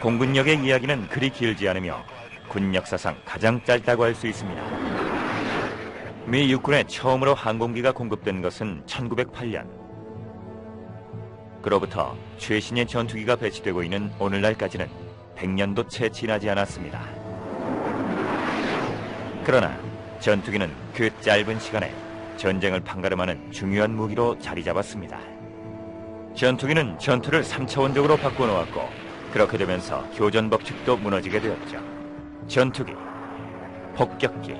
공군력의 이야기는 그리 길지 않으며 군 역사상 가장 짧다고 할 수 있습니다. 미 육군에 처음으로 항공기가 공급된 것은 1908년. 그로부터 최신의 전투기가 배치되고 있는 오늘날까지는 100년도 채 지나지 않았습니다. 그러나 전투기는 그 짧은 시간에 전쟁을 판가름하는 중요한 무기로 자리 잡았습니다. 전투기는 전투를 3차원적으로 바꿔놓았고 그렇게 되면서 교전 법칙도 무너지게 되었죠. 전투기, 폭격기,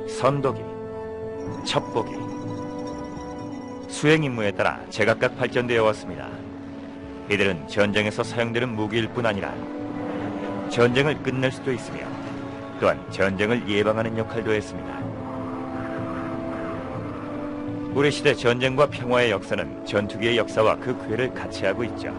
선도기, 첩보기, 수행 임무에 따라 제각각 발전되어 왔습니다. 이들은 전쟁에서 사용되는 무기일 뿐 아니라 전쟁을 끝낼 수도 있으며 또한 전쟁을 예방하는 역할도 했습니다. 우리 시대 전쟁과 평화의 역사는 전투기의 역사와 그 궤를 같이 하고 있죠.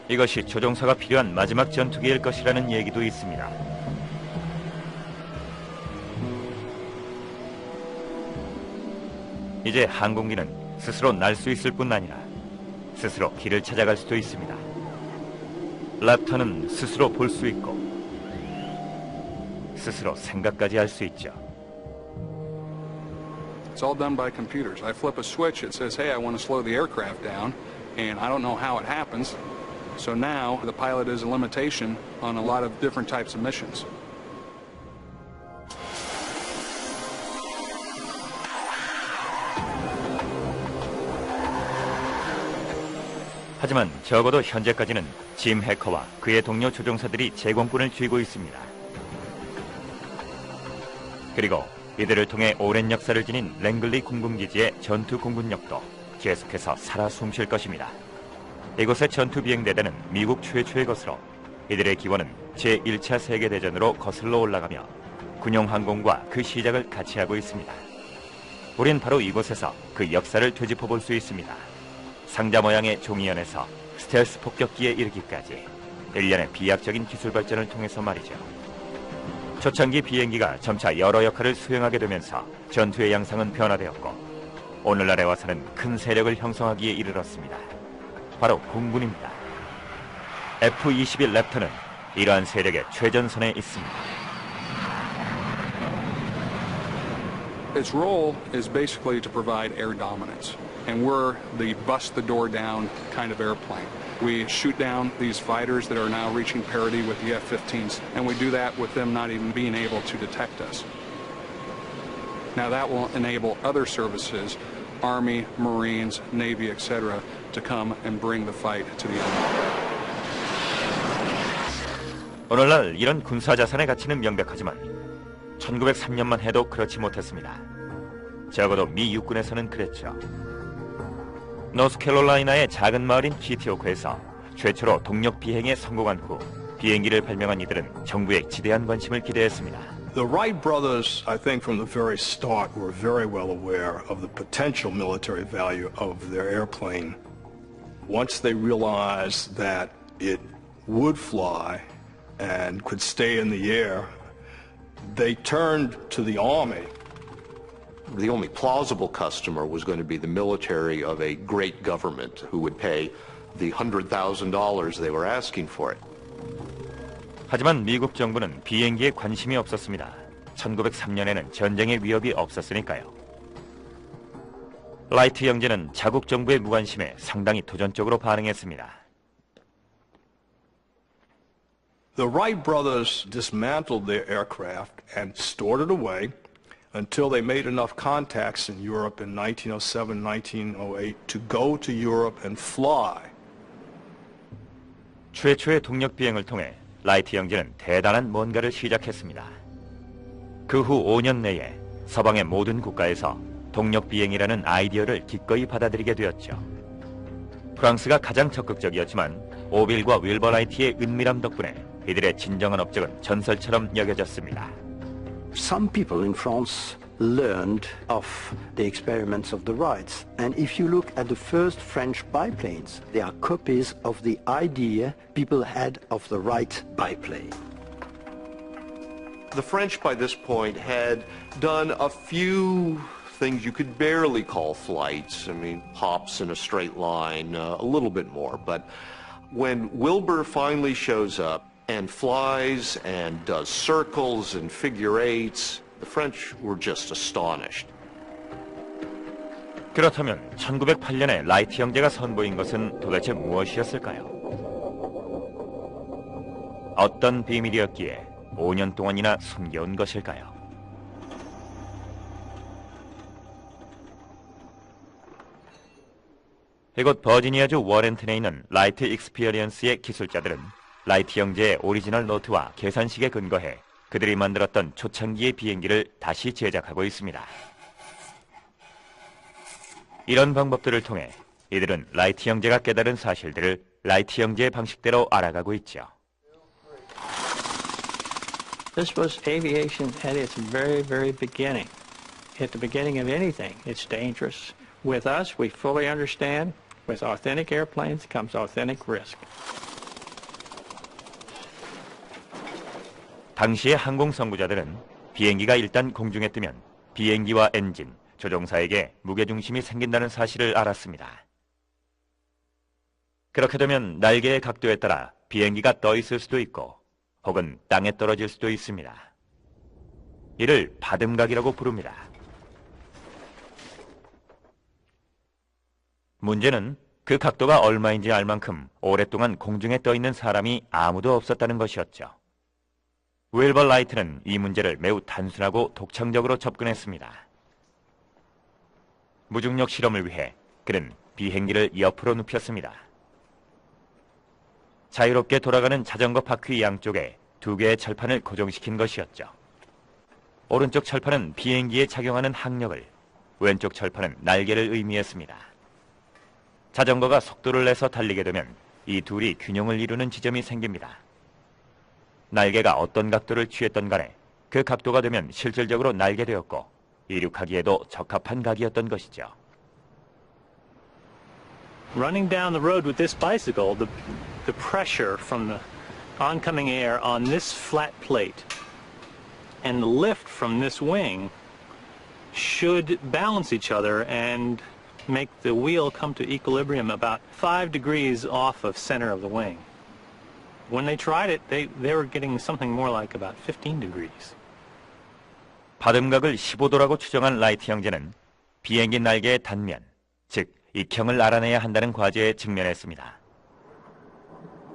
이것이 조종사가 필요한 마지막 전투기일 것이라는 얘기도 있습니다. 이제 항공기는 스스로 날 수 있을 뿐 아니라 스스로 길을 찾아갈 수도 있습니다. 랍터는 스스로 볼 수 있고 스스로 생각까지 할 수 있죠. It's all done by computers. I flip a switch, it says, hey, I want to slow the aircraft down, and I don't know how it happens. So now the pilot is a limitation on a lot of different types of missions. 하지만 적어도 현재까지는 짐 해커와 그의 동료 조종사들이 제공권을 쥐고 있습니다. 그리고 이들을 통해 오랜 역사를 지닌 랭글리 공군기지의 전투 공군력도 계속해서 살아 숨쉴 것입니다. 이곳의 전투 비행대대는 미국 최초의 것으로 이들의 기원은 제1차 세계대전으로 거슬러 올라가며 군용항공과 그 시작을 같이 하고 있습니다. 우린 바로 이곳에서 그 역사를 되짚어 볼 수 있습니다. 상자 모양의 종이연에서 스텔스 폭격기에 이르기까지 일련의 비약적인 기술 발전을 통해서 말이죠. 초창기 비행기가 점차 여러 역할을 수행하게 되면서 전투의 양상은 변화되었고 오늘날에 와서는 큰 세력을 형성하기에 이르렀습니다. 바로 공군입니다. F-21 랩터는 이러한 세력의 최전선에 있습니다. Its role is basically to provide air dominance, and we're the bust the door down kind of airplane. We shoot down these fighters that are now reaching parity with the F-15s, and we do that with them not even being able to detect us. Now that will enable other services, Army, Marines, Navy, etc., to come and bring the fight to the enemy. 오늘날 이런 군사 자산의 가치는 명백하지만 1903년만 해도 그렇지 못했습니다. 적어도 미 육군에서는 그랬죠. 노스캐롤라이나의 작은 마을인 키티오크에서 최초로 동력 비행에 성공한 후 비행기를 발명한 이들은 정부의 지대한 관심을 기대했습니다. The Wright brothers, I think from the very start, were very well aware of the potential military value of their airplane. Once they realized that it would fly and could stay in the air, they turned to the Army. The only plausible customer was going to be the military of a great government who would pay the $100,000 they were asking for it. 하지만 미국 정부는 비행기에 관심이 없었습니다. 1903년에는 전쟁의 위협이 없었으니까요. 라이트 형제는 자국 정부의 무관심에 상당히 도전적으로 반응했습니다. The Wright brothers dismantled their aircraft and stored it away until they made enough contacts in Europe in 1907, 1908 to go to Europe and fly. 최초의 동력 비행을 통해 라이트 형제는 대단한 뭔가를 시작했습니다. 그 후 5년 내에 서방의 모든 국가에서 동력 비행이라는 아이디어를 기꺼이 받아들이게 되었죠. 프랑스가 가장 적극적이었지만 오빌과 윌버 라이트의 은밀함 덕분에 이들의 진정한 업적은 전설처럼 여겨졌습니다. Some people in France learned of the experiments of the Wrights. And if you look at the first French biplanes, they are copies of the idea people had of the Wright biplane. The French by this point had done a few things you could barely call flights. I mean, hops in a straight line, a little bit more. But when Wilbur finally shows up and flies and does circles and figure eights, the French were just astonished. 그렇다면 1908년에 라이트 형제가 선보인 것은 도대체 무엇이었을까요? 어떤 비밀이었기에 5년 동안이나 숨겨온 것일까요? 이곳 버지니아주 워렌튼에 있는 라이트 익스피리언스의 기술자들은 라이트 형제의 오리지널 노트와 계산식에 근거해 그들이 만들었던 초창기의 비행기를 다시 제작하고 있습니다. 이런 방법들을 통해 이들은 라이트 형제가 깨달은 사실들을 라이트 형제의 방식대로 알아가고 있죠. This was aviation at its very, very beginning. At the beginning of anything, it's dangerous. With us, we fully understand. With authentic airplanes comes authentic risk. 당시의 항공 선구자들은 비행기가 일단 공중에 뜨면 비행기와 엔진, 조종사에게 무게중심이 생긴다는 사실을 알았습니다. 그렇게 되면 날개의 각도에 따라 비행기가 떠 있을 수도 있고 혹은 땅에 떨어질 수도 있습니다. 이를 바듬각이라고 부릅니다. 문제는 그 각도가 얼마인지 알 만큼 오랫동안 공중에 떠 있는 사람이 아무도 없었다는 것이었죠. 윌버 라이트는 이 문제를 매우 단순하고 독창적으로 접근했습니다. 무중력 실험을 위해 그는 비행기를 옆으로 눕혔습니다. 자유롭게 돌아가는 자전거 바퀴 양쪽에 2개의 철판을 고정시킨 것이었죠. 오른쪽 철판은 비행기에 작용하는 항력을, 왼쪽 철판은 날개를 의미했습니다. 자전거가 속도를 내서 달리게 되면 이 둘이 균형을 이루는 지점이 생깁니다. 날개가 어떤 각도를 취했던 간에 그 각도가 되면 실질적으로 날개되었고 이륙하기에도 적합한 각이었던 것이죠. Running down the road with this bicycle, the pressure from the oncoming air on this flat plate and the lift from this wing should balance each other and make the wheel come to equilibrium about 5 degrees off of center of the wing. When they tried it, they were getting something more like about 15 degrees. 바듬각을 15도라고 추정한 라이트 형제는 비행기 날개의 단면, 즉 익형을 알아내야 한다는 과제에 직면했습니다.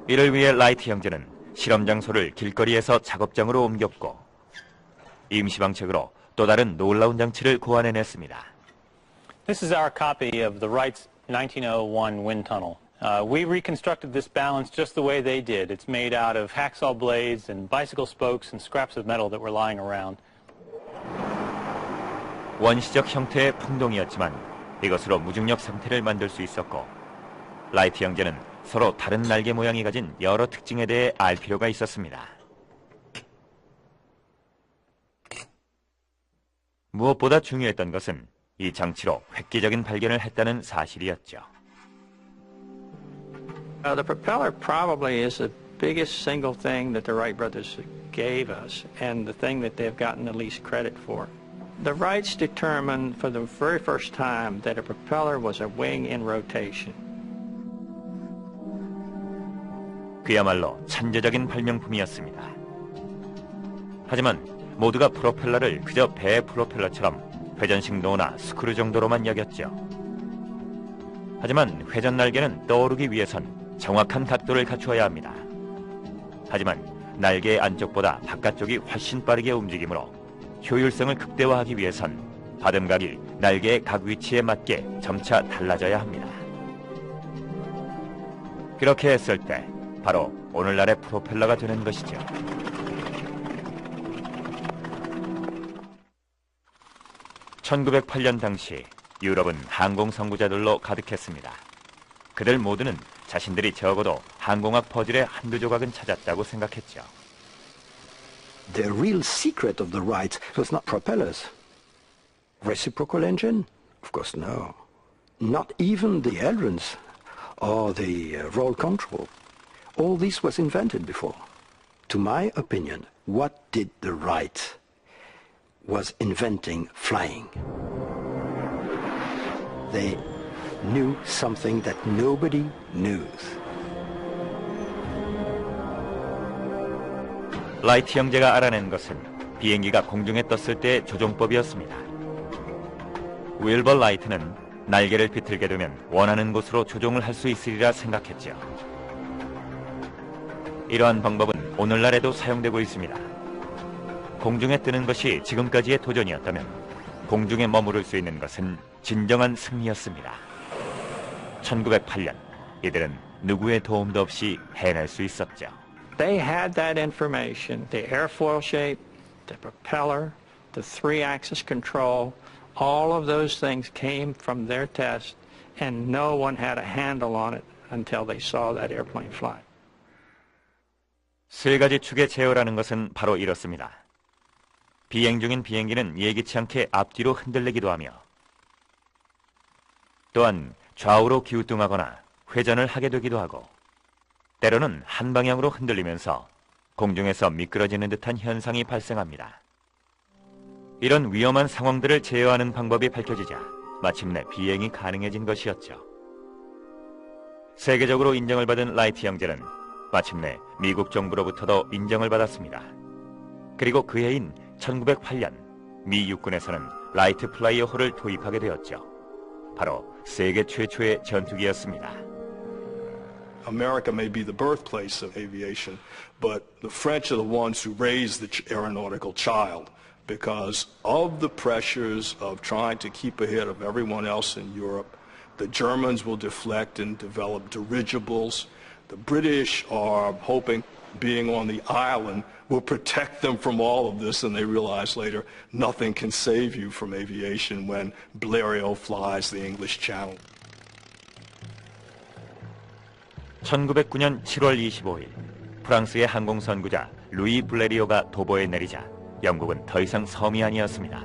이를 위해 라이트 형제는 실험 장소를 길거리에서 작업장으로 옮겼고 임시방책으로 또 다른 놀라운 장치를 고안해냈습니다. This is our copy of the Wright's 1901 wind tunnel. We reconstructed this balance just the way they did. It's made out of hacksaw blades and bicycle spokes and scraps of metal that were lying around. 원시적 형태의 풍동이었지만 이것으로 무중력 상태를 만들 수 있었고 라이트 형제는 서로 다른 날개 모양이 가진 여러 특징에 대해 알 필요가 있었습니다. 무엇보다 중요했던 것은 이 장치로 획기적인 발견을 했다는 사실이었죠. The propeller probably is the biggest single thing that the Wright brothers gave us and the thing that they've gotten the least credit for. The Wrights determined for the very first time that a propeller was a wing in rotation. 그야말로 천재적인 발명품이었습니다. 하지만 모두가 프로펠러를 그저 배 프로펠러처럼 회전식 노나 스크류 정도로만 여겼죠. 하지만 회전 날개는 떠오르기 위해선 정확한 각도를 갖추어야 합니다. 하지만 날개의 안쪽보다 바깥쪽이 훨씬 빠르게 움직이므로 효율성을 극대화하기 위해선 바듬각이 날개의 각 위치에 맞게 점차 달라져야 합니다. 그렇게 했을 때 바로 오늘날의 프로펠러가 되는 것이죠. (1908년) 당시 유럽은 항공 선구자들로 가득했습니다. 그들 모두는 자신들이 적어도 항공학 퍼즐의 한두 조각은 찾았다고 생각했죠. the real secret of the Wrights was not propellers. Reciprocal engine? Of course, no. Not even the ailerons or the roll control. All this was invented before. To my opinion, what did the Wright was inventing flying. They knew something that nobody knows. 라이트 형제가 알아낸 것은 비행기가 공중에 떴을 때의 조종법이었습니다. 윌버 라이트는 날개를 비틀게 되면 원하는 곳으로 조종을 할 수 있으리라 생각했죠. 이러한 방법은 오늘날에도 사용되고 있습니다. 공중에 뜨는 것이 지금까지의 도전이었다면 공중에 머무를 수 있는 것은 진정한 승리였습니다. 1908년 이들은 누구의 도움도 없이 해낼 수 있었죠. They had that information, the airfoil shape, the propeller, the three-axis control, all of those things came from their test, and no one had a handle on it until they saw that airplane fly. 세 가지 축의 제어라는 것은 바로 이렇습니다. 비행 중인 비행기는 예기치 않게 앞뒤로 흔들리기도 하며 또한 좌우로 기우뚱하거나 회전을 하게 되기도 하고 때로는 한 방향으로 흔들리면서 공중에서 미끄러지는 듯한 현상이 발생합니다. 이런 위험한 상황들을 제어하는 방법이 밝혀지자 마침내 비행이 가능해진 것이었죠. 세계적으로 인정을 받은 라이트 형제는 마침내 미국 정부로부터도 인정을 받았습니다. 그리고 그 해인 1908년 미 육군에서는 라이트 플라이어호를 도입하게 되었죠. 바로 세계 최초의 전투기였습니다. America may be the birthplace of aviation, but the French are the ones who raised the aeronautical child because of the pressures of trying to keep ahead of everyone else in Europe. The Germans will deflect and develop dirigibles. The British are hoping being on the island will protect them from all of this, and they realize later nothing can save you from aviation when Blériot flies the English Channel. 1909년 7월 25일 프랑스의 항공선구자 루이 블레리오가 도보에 내리자 영국은 더 이상 섬이 아니었습니다.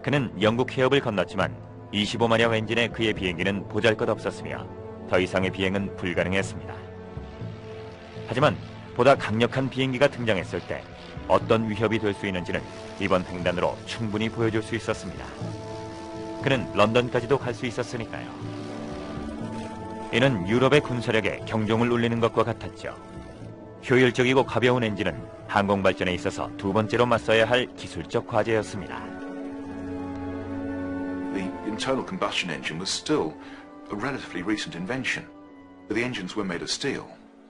그는 영국 해협을 건넜지만 25마력 엔진의 그의 비행기는 보잘것없었으며 더 이상의 비행은 불가능했습니다. 하지만 보다 강력한 비행기가 등장했을 때 어떤 위협이 될 수 있는지는 이번 횡단으로 충분히 보여줄 수 있었습니다. 그는 런던까지도 갈 수 있었으니까요. 이는 유럽의 군사력에 경종을 울리는 것과 같았죠. 효율적이고 가벼운 엔진은 항공 발전에 있어서 두 번째로 맞서야 할 기술적 과제였습니다. The internal combustion engine was still a relatively recent invention. The engines were made of steel.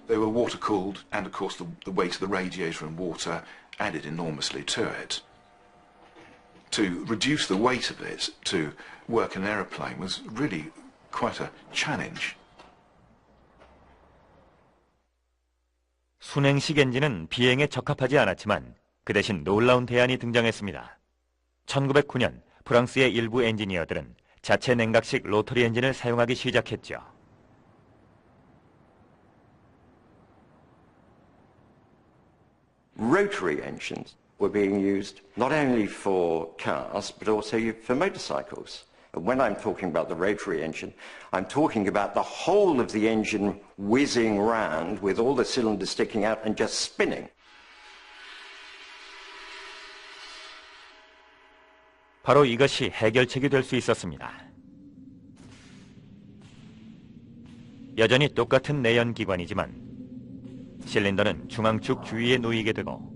They were water-cooled, and of course the weight of the radiator and water added enormously to it. To reduce the weight of it to work an aeroplane was really quite a challenge. 순행식 엔진은 비행에 적합하지 않았지만 그 대신 놀라운 대안이 등장했습니다. 1909년 프랑스의 일부 엔지니어들은 자체 냉각식 로터리 엔진을 사용하기 시작했죠. Rotary engines were being used not only for cars but also for motorcycles. And when I'm talking about the rotary engine, I'm talking about the whole of the engine whizzing round with all the cylinders sticking out and just spinning. 바로 이것이 해결책이 될 수 있었습니다. 여전히 똑같은 내연기관이지만 실린더는 중앙축 주위에 놓이게 되고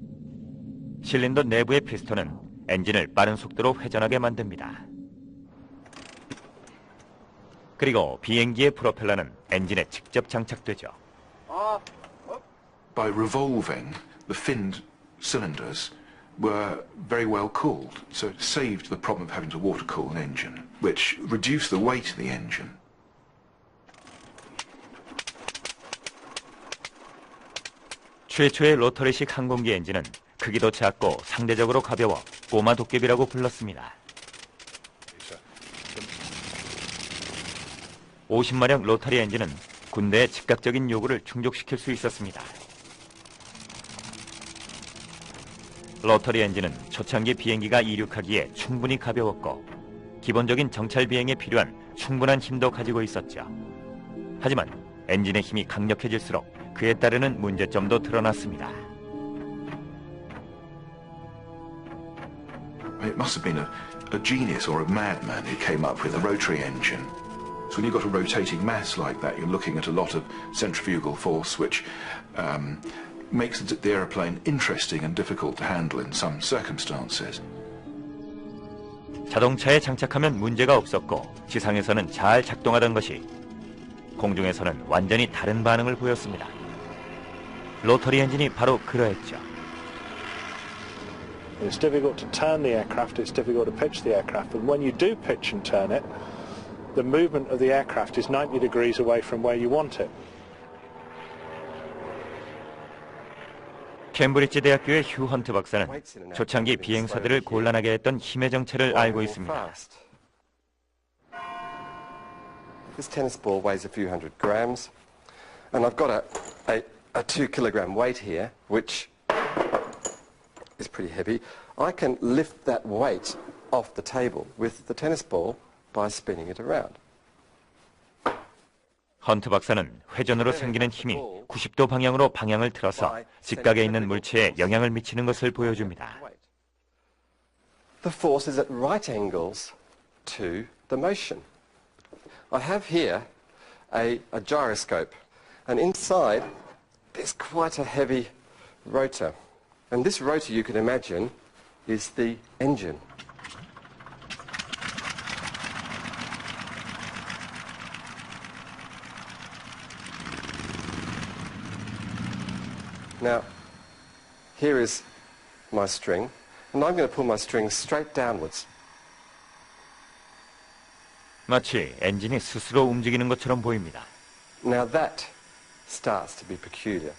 실린더 내부의 피스톤은 엔진을 빠른 속도로 회전하게 만듭니다. 그리고 비행기의 프로펠러는 엔진에 직접 장착되죠. By revolving, the finned cylinders were very well cooled, so it saved the problem of having to water cool an engine, which reduced the weight of the engine. 최초의 로터리식 항공기 엔진은 크기도 작고 상대적으로 가벼워 꼬마 도깨비라고 불렀습니다. 50마력 로터리 엔진은 군대의 즉각적인 요구를 충족시킬 수 있었습니다. 로터리 엔진은 초창기 비행기가 이륙하기에 충분히 가벼웠고 기본적인 정찰 비행에 필요한 충분한 힘도 가지고 있었죠. 하지만 엔진의 힘이 강력해질수록 그에 따르는 문제점도 드러났습니다. It must have been a genius or a madman who came up with a rotary engine. So when you've got a rotating mass like that, you're looking at a lot of centrifugal force, which makes the aeroplane interesting and difficult to handle in some circumstances. 자동차에 장착하면 문제가 없었고 지상에서는 잘 작동하던 것이 공중에서는 완전히 다른 반응을 보였습니다. 로터리 엔진이 바로 그러했죠. It's difficult to turn the aircraft, it's difficult to pitch the aircraft, and when you do pitch and turn it, the movement of the aircraft is 90 degrees away from where you want it. 캠브리지 대학교의 휴 헌트 박사는 초창기 비행사들을 곤란하게 했던 힘의 정체를 알고 있습니다. This tennis ball weighs a few hundred grams, and I've got a 2 kilogram weight here, which is pretty heavy. I can lift that weight off the table with the tennis ball by spinning it around. 헌트 박사는 회전으로 생기는 힘이 90도 방향으로 방향을 틀어서 직각에 있는 물체에 영향을 미치는 것을 보여줍니다. The force is at right angles to the motion. I have here a gyroscope, and inside there's quite a heavy rotor. And this rotor, you can imagine, is the engine. Now, here is my string, and I'm going to pull my string straight downwards. 마치 엔진이 스스로 움직이는 것처럼 보입니다. Now that starts to be peculiar.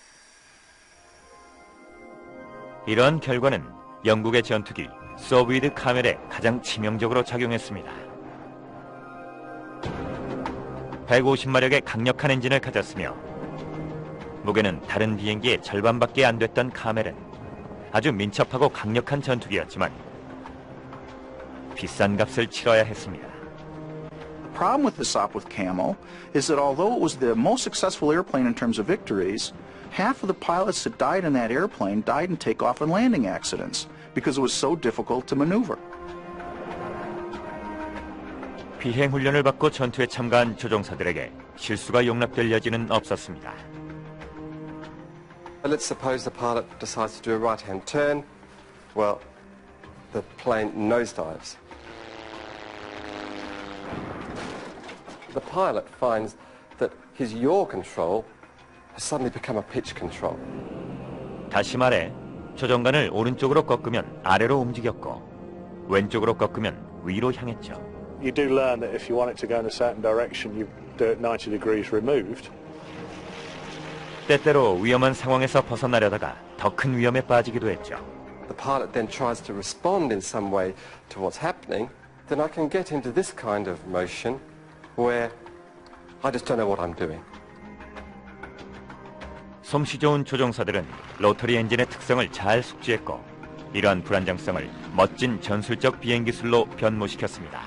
이러한 결과는 영국의 전투기 서브위드 카멜에 가장 치명적으로 작용했습니다. 150마력의 강력한 엔진을 가졌으며 무게는 다른 비행기의 절반밖에 안 됐던 카멜은 아주 민첩하고 강력한 전투기였지만 비싼 값을 치러야 했습니다. The problem with the Sopwith Camel is that although it was the most successful airplane in terms of victories, half of the pilots that died in that airplane died in takeoff and landing accidents because it was so difficult to maneuver. 비행 훈련을 받고 전투에 참가한 조종사들에게 실수가 용납될 여지는 없었습니다. Let's suppose the pilot decides to do a right-hand turn. Well, the plane nosedives. The pilot finds that his yaw control has suddenly become a pitch control. 다시 말해 조종관을 오른쪽으로 꺾으면 아래로 움직였고 왼쪽으로 꺾으면 위로 향했죠. You do learn that if you want it to go in a certain direction, you do it 90 degrees removed. 때때로 위험한 상황에서 벗어나려다가 더 큰 위험에 빠지기도 했죠. The pilot then tries to respond in some way to what's happening. Then I can get into this kind of motion where I just don't know what I'm doing. 솜씨 좋은 조종사들은 로터리 엔진의 특성을 잘 숙지했고 이러한 불안정성을 멋진 전술적 비행 기술로 변모시켰습니다.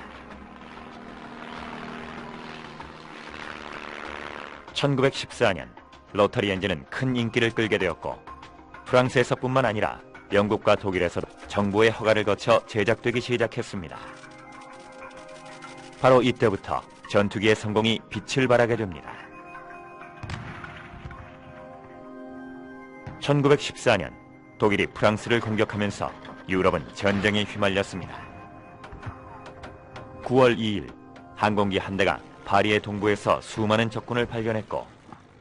1914년 로터리 엔진은 큰 인기를 끌게 되었고 프랑스에서뿐만 아니라 영국과 독일에서도 정부의 허가를 거쳐 제작되기 시작했습니다. 바로 이때부터 전투기의 성공이 빛을 발하게 됩니다. 1914년 독일이 프랑스를 공격하면서 유럽은 전쟁에 휘말렸습니다. 9월 2일 항공기 한 대가 파리의 동부에서 수많은 적군을 발견했고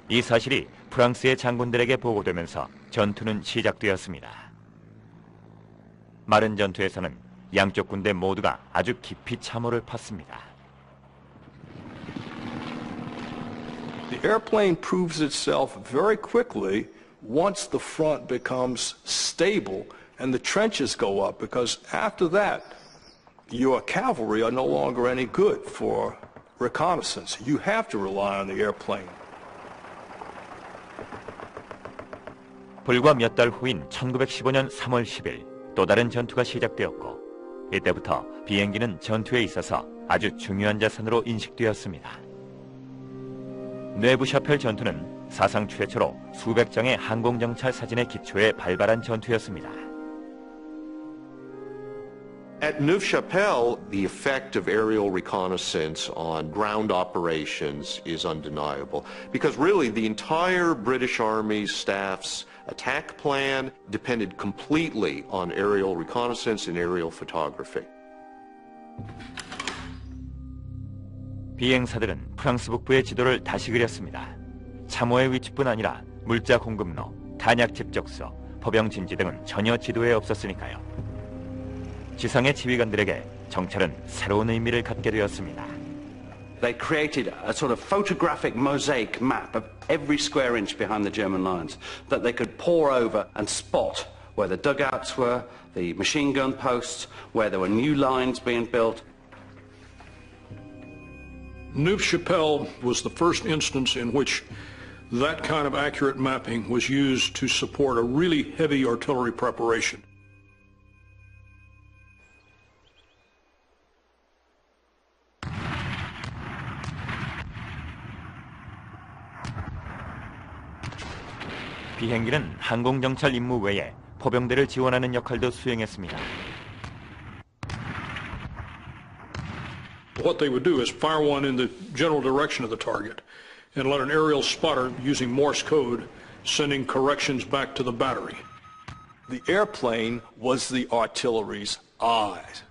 이 사실이 프랑스의 장군들에게 보고되면서 전투는 시작되었습니다. 마른 전투에서는 양쪽 군대 모두가 아주 깊이 참호를 팠습니다. The airplane proves itself very quickly once the front becomes stable and the trenches go up, because after that, your cavalry are no longer any good for reconnaissance. You have to rely on the airplane. 불과 몇 달 후인 1915년 3월 10일 또 다른 전투가 시작되었고 이때부터 비행기는 전투에 있어서 아주 중요한 자산으로 인식되었습니다. 뇌부샤펠 전투는 사상 최초로 수백 장의 항공정찰 사진의 기초에 발발한 전투였습니다. At Neuve-Chapelle, the effect of aerial reconnaissance on ground operations is undeniable because really the entire British Army staff's attack plan depended completely on aerial reconnaissance and aerial photography. 비행사들은 프랑스 북부의 지도를 다시 그렸습니다. 참호의 위치뿐 아니라 물자 공급로, 탄약 집적소, 포병 진지 등은 전혀 지도에 없었으니까요. 지상의 지휘관들에게 정찰은 새로운 의미를 갖게 되었습니다. They created a sort of photographic mosaic map of every square inch behind the German lines that they could pore over and spot where the dugouts were, the machine gun posts, where there were new lines being built. Neuve-Chapelle was the first instance in which that kind of accurate mapping was used to support a really heavy artillery preparation. 비행기는 항공정찰 임무 외에 포병대를 지원하는 역할도 수행했습니다. What they would do is fire one in the general direction of the target and let an aerial spotter using Morse code sending corrections back to the battery. The airplane was the artillery's eyes.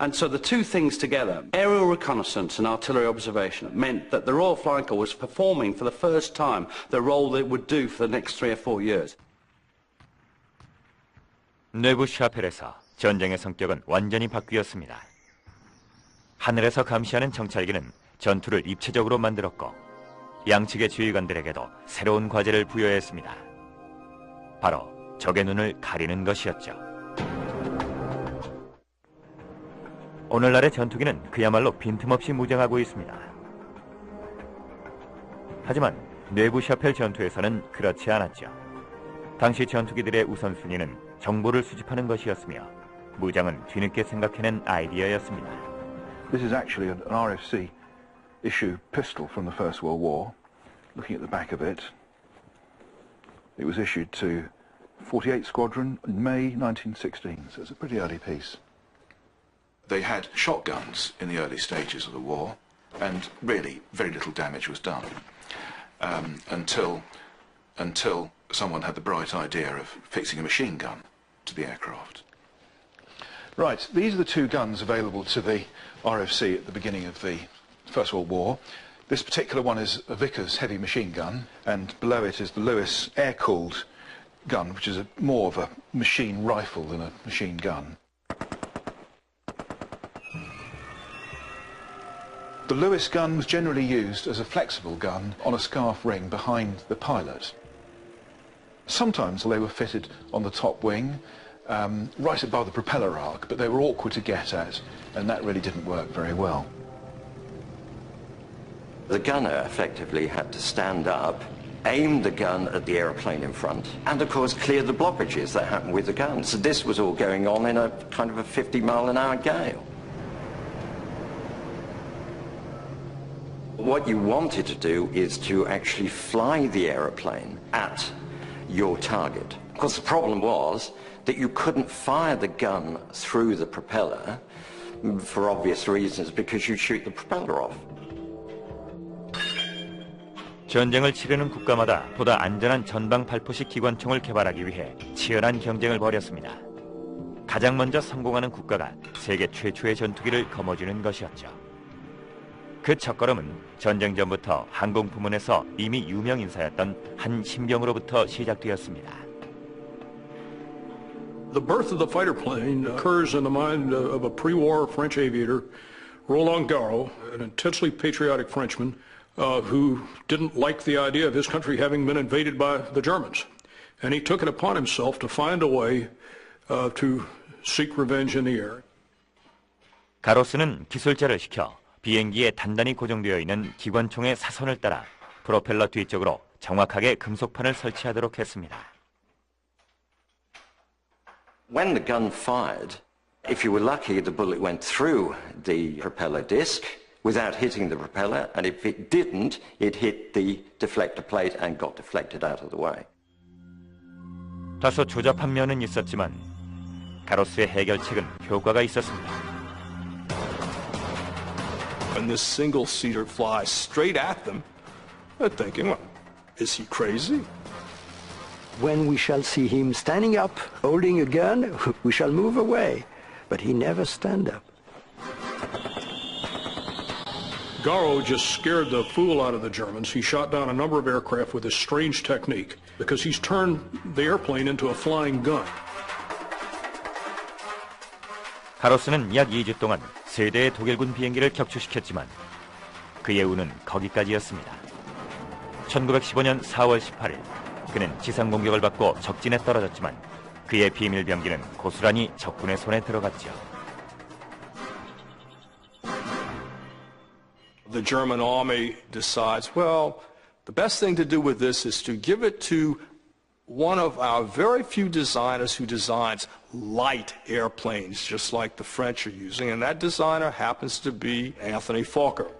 And so the two things together, aerial reconnaissance and artillery observation, meant that the Royal Flying Corps was performing for the first time the role that it would do for the next 3 or 4 years. 뇌부샤펠에서 전쟁의 성격은 완전히 바뀌었습니다. 하늘에서 감시하는 정찰기는 전투를 입체적으로 만들었고 양측의 지휘관들에게도 새로운 과제를 부여했습니다. 바로 적의 눈을 가리는 것이었죠. 오늘날의 전투기는 그야말로 빈틈없이 무장하고 있습니다. 하지만 뇌부샤펠 전투에서는 그렇지 않았죠. 당시 전투기들의 우선순위는 정보를 수집하는 것이었으며 무장은 뒤늦게 생각해낸 아이디어였습니다. This is actually an RFC issue pistol from the First World War. Looking at the back of it, it was issued to 48th Squadron in May 1916, so it's a pretty early piece. They had shotguns in the early stages of the war, and really very little damage was done until someone had the bright idea of fixing a machine gun to the aircraft. Right, these are the two guns available to the RFC at the beginning of the First World War. This particular one is a Vickers heavy machine gun, and below it is the Lewis air-cooled gun, which is more of a machine rifle than a machine gun. The Lewis gun was generally used as a flexible gun on a scarf ring behind the pilot. Sometimes they were fitted on the top wing, right above the propeller arc, but they were awkward to get at, and that really didn't work very well. The gunner effectively had to stand up, aim the gun at the aeroplane in front, and of course clear the blockages that happened with the gun. So this was all going on in a kind of a 50-mile-an-hour gale. What you wanted to do is to actually fly the aeroplane at your target. Of course, the problem was that you couldn't fire the gun through the propeller for obvious reasons because you'd shoot the propeller off. 전쟁을 치르는 국가마다 보다 안전한 전방 발포식 기관총을 개발하기 위해 치열한 경쟁을 벌였습니다. 가장 먼저 성공하는 국가가 세계 최초의 전투기를 거머쥐는 것이었죠. 그 첫걸음은 전쟁 전부터 항공 부문에서 이미 유명 인사였던 한 신병으로부터 시작되었습니다. The birth of the fighter plane occurs in the mind of a pre-war French aviator, Roland Garros, an intensely patriotic Frenchman who didn't like the idea of his country having been invaded by the Germans. And he took it upon himself to find a way to seek revenge in the air. 가로스는 기술자를 시켜 비행기에 단단히 고정되어 있는 기관총의 사선을 따라 프로펠러 뒤쪽으로 정확하게 금속판을 설치하도록 했습니다. When the gun fired, if you were lucky, the bullet went through the propeller disc without hitting the propeller, and if it didn't, it hit the deflector plate and got deflected out of the way. 다소 조잡한 면은 있었지만 가로스의 해결책은 효과가 있었습니다. When this single-seater flies straight at them, they're thinking, well, is he crazy? When we shall see him standing up, holding a gun, we shall move away. But he never stand up. Garo just scared the fool out of the Germans. He shot down a number of aircraft with this strange technique because he's turned the airplane into a flying gun. 가로스는 약 2주 동안 3대의 독일군 비행기를 격추시켰지만 그의 운은 거기까지였습니다. 1915년 4월 18일 그는 지상 공격을 받고 적진에 떨어졌지만 그의 비밀 병기는 고스란히 적군의 손에 들어갔죠. The German army decides, well, the best thing to do with this is to give it to one of our very few designers who designs light airplanes, just like the French are using, and that designer happens to be Anthony Fokker.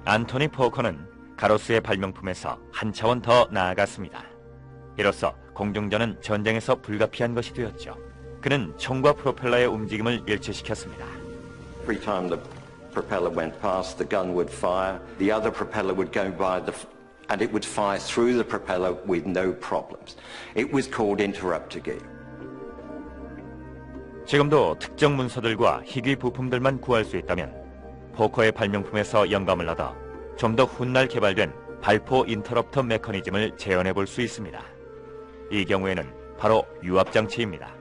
안토니 포커는 가로스의 발명품에서 한 차원 더 나아갔습니다. 이로써 공중전은 전쟁에서 불가피한 것이 되었죠. 그는 총과 프로펠러의 움직임을 일치시켰습니다. Every time the propeller went past, the gun would fire, the other propeller would go by, and it would fire through the propeller with no problems. It was called interrupter-gear. 지금도 특정 문서들과 희귀 부품들만 구할 수 있다면 포커의 발명품에서 영감을 얻어 좀 더 훗날 개발된 발포 인터럽터 메커니즘을 재현해 볼 수 있습니다. 이 경우에는 바로 유압장치입니다.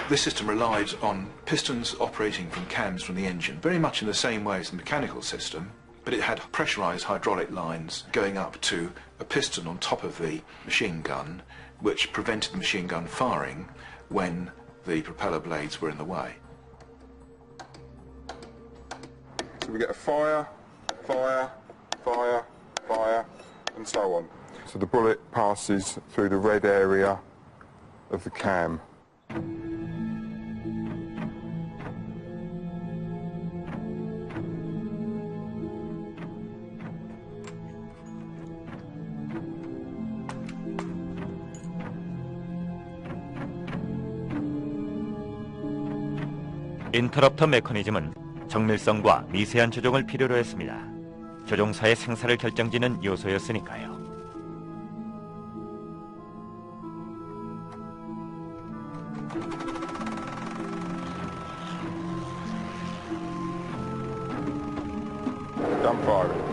This system relied on pistons operating from cams from the engine, very much in the same way as the mechanical system, but it had pressurized hydraulic lines going up to a piston on top of the machine gun, which prevented the machine gun firing when the propeller blades were in the way. So we get a fire, fire, fire, fire, and so on. So the bullet passes through the red area of the cam. 인터럽터 메커니즘은 정밀성과 미세한 조종을 필요로 했습니다. 조종사의 생사를 결정짓는 요소였으니까요. Done firing.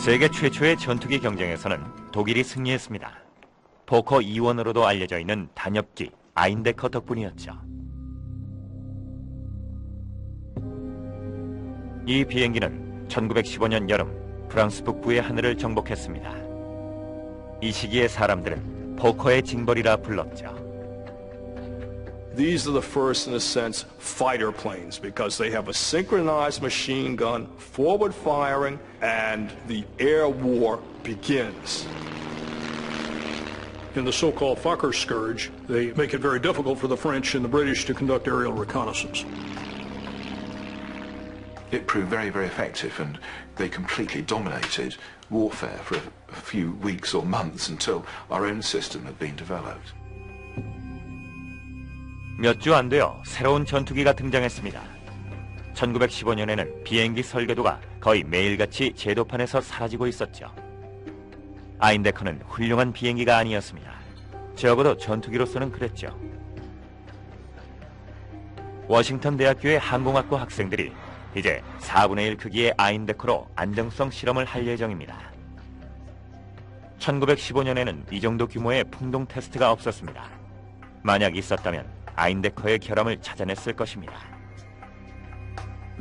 세계 최초의 전투기 경쟁에서는 독일이 승리했습니다. 포커 2원으로도 알려져 있는 단엽기 아인데커 덕분이었죠. 이 비행기는 1915년 여름 프랑스 북부의 하늘을 정복했습니다. 이 시기의 사람들은 포커의 징벌이라 불렀죠. These are the first, in a sense, fighter planes because they have a synchronized machine gun, forward firing, and the air war begins. In the so-called Fokker scourge, they make it very difficult for the French and the British to conduct aerial reconnaissance. It proved very, very effective, and they completely dominated warfare for a few weeks or months until our own system had been developed. 몇 주 안 되어 새로운 전투기가 등장했습니다. 1915년에는 비행기 설계도가 거의 매일같이 제도판에서 사라지고 있었죠. 아인데커는 훌륭한 비행기가 아니었습니다. 적어도 전투기로서는 그랬죠. 워싱턴 대학교의 항공학과 학생들이 이제 4분의 1 크기의 아인데커로 안정성 실험을 할 예정입니다. 1915년에는 이 정도 규모의 풍동 테스트가 없었습니다. 만약 있었다면 아인데커의 결함을 찾아냈을 것입니다.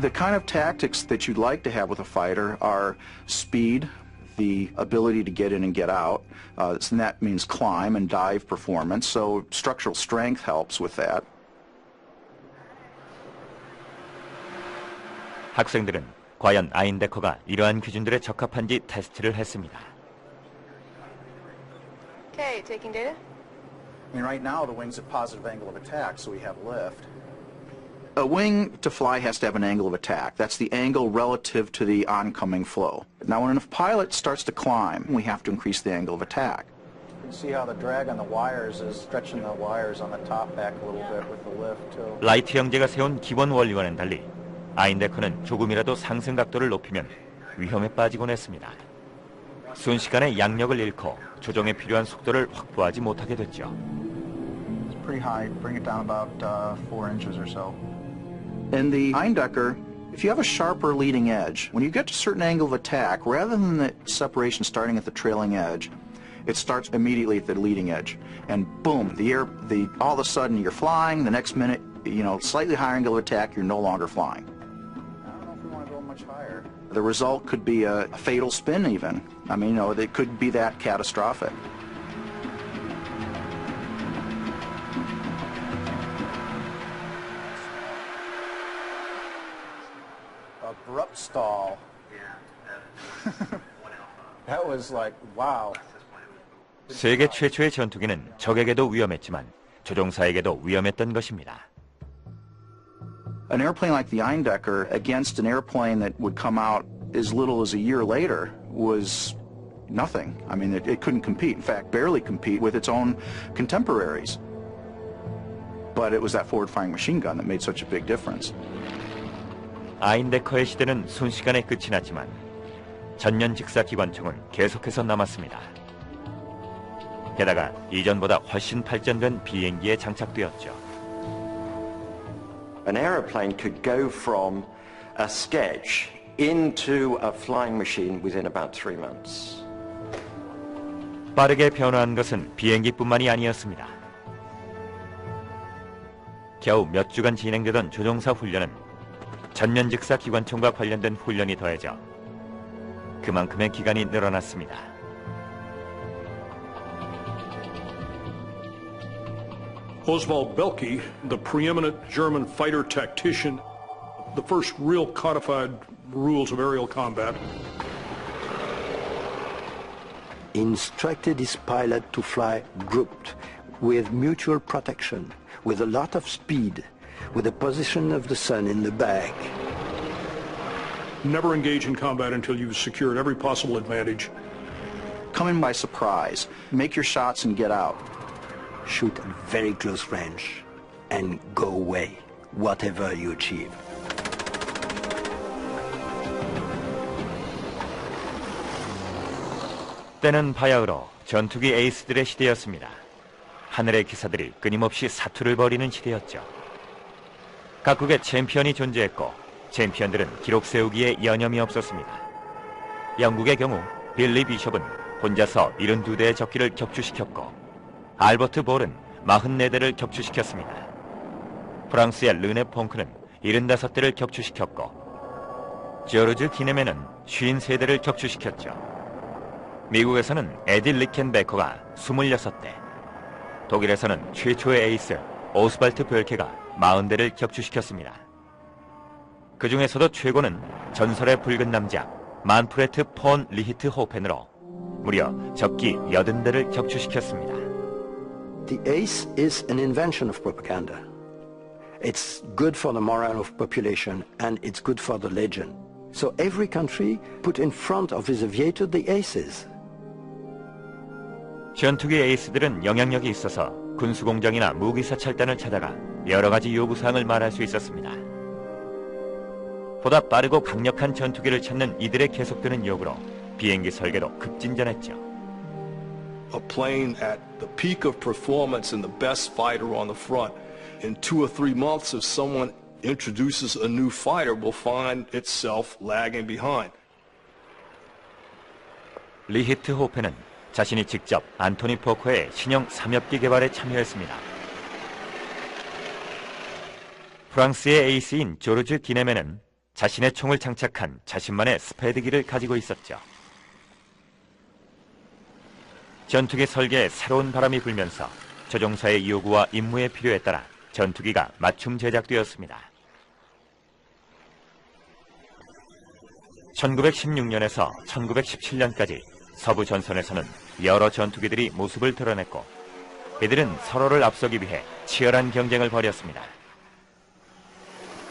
The kind of tactics that you'd like to have with a fighter are speed, the ability to get in and get out, and that means climb and dive performance, so structural strength helps with that. 학생들은 과연 아인데커가 이러한 기준들에 적합한지 테스트를 했습니다. Okay, taking data. I mean, right now the wing's at positive angle of attack, so we have lift. A wing to fly has to have an angle of attack. That's the angle relative to the oncoming flow. Now, when a pilot starts to climb, we have to increase the angle of attack. You can see how the drag on the wires is stretching the wires on the top back a little bit with the lift, too. 라이트 형제가 세운 기본 원리와는 달리 아인데커는 조금이라도 상승 각도를 높이면 위험에 빠지곤 했습니다. 순식간에 양력을 잃고 조정에 필요한 속도를 확보하지 못하게 됐죠. It's pretty high. Bring it down about 4 inches or so. In the Eindecker, if you have a sharper leading edge, when you get to a certain angle of attack, rather than the separation starting at the trailing edge, it starts immediately at the leading edge. And boom, all of a sudden you're flying, the next minute, slightly higher angle of attack, you're no longer flying. I don't know if we want to go much higher. The result could be a fatal spin even. I mean, it could be that catastrophic. Abrupt stall. That was like, wow. 세계 최초의 전투기는 적에게도 위험했지만 조종사에게도 위험했던 것입니다. An airplane like the Eindecker against an airplane that would come out as little as a year later was nothing. I mean, it couldn't compete. In fact, barely compete with its own contemporaries. But it was that forward-firing machine gun that made such a big difference. 아인데커의 시대는 순식간에 끝이 났지만 전년 직사 기관총은 계속해서 남았습니다. 게다가 이전보다 훨씬 발전된 비행기에 장착되었죠. An aeroplane could go from a sketch into a flying machine within about 3 months. 빠르게 변화한 것은 비행기뿐만이 아니었습니다. 겨우 몇 주간 진행되던 조종사 훈련은 전면 직사 기관총과 관련된 훈련이 더해져 그만큼의 기간이 늘어났습니다. Oswald Belke, the preeminent German fighter tactician, the first real codified rules of aerial combat, instructed his pilot to fly grouped with mutual protection, with a lot of speed, with the position of the sun in the back. never engage in combat until you've secured every possible advantage. Come in by surprise, make your shots and get out. Shoot at very close range and go away, whatever you achieve. 때는 바야흐로 전투기 에이스들의 시대였습니다. 하늘의 기사들이 끊임없이 사투를 벌이는 시대였죠. 각국의 챔피언이 존재했고 챔피언들은 기록 세우기에 여념이 없었습니다. 영국의 경우 빌리 비숍은 혼자서 72대의 적기를 격추시켰고 알버트 볼은 44대를 격추시켰습니다. 프랑스의 르네 퐁크는 75대를 격추시켰고 조르주 기네멘은 53대를 격추시켰죠. 미국에서는 에디 리켄베커가 26대, 독일에서는 최초의 에이스 오스발트 벨케가 40대를 격추시켰습니다. 그 중에서도 최고는 전설의 붉은 남자 만프레트 폰 리히트 호펜으로 무려 적기 80대를 격추시켰습니다. The ace is an invention of propaganda. It's good for the morale of population and it's good for the legend. So every country put in front of his aviator the aces. 전투기 에이스들은 영향력이 있어서 군수공장이나 무기사찰단을 찾아가 여러 가지 요구사항을 말할 수 있었습니다. 보다 빠르고 강력한 전투기를 찾는 이들의 계속되는 요구로 비행기 설계도 급진전했죠. A plane at the peak of performance and the best fighter on the front. In 2 or 3 months, if someone introduces a new fighter, will find itself lagging behind. 리히트 호펜은 자신이 직접 안토니 포커의 신형 삼엽기 개발에 참여했습니다. 프랑스의 에이스인 조르주 기네메는 자신의 총을 장착한 자신만의 스패드기를 가지고 있었죠. 전투기 설계에 새로운 바람이 불면서 조종사의 요구와 임무의 필요에 따라 전투기가 맞춤 제작되었습니다. 1916년에서 1917년까지 서부 전선에서는 여러 전투기들이 모습을 드러냈고 이들은 서로를 앞서기 위해 치열한 경쟁을 벌였습니다.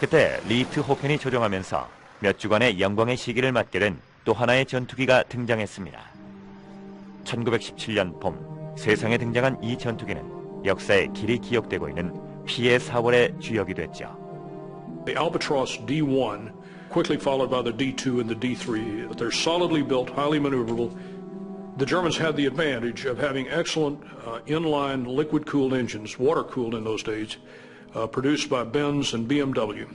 그때 리히트 호펜이 조종하면서 몇 주간의 영광의 시기를 맞게 된 또 하나의 전투기가 등장했습니다. 1917년 봄 세상에 등장한 이 전투기는 역사에 길이 기억되고 있는 피해 4월의 주역이 됐죠. The Albatross D1, quickly followed by the D2 and the D3. They're solidly built, highly maneuverable. The Germans had the advantage of having excellent inline liquid-cooled engines, water-cooled in those days, produced by Benz and BMW.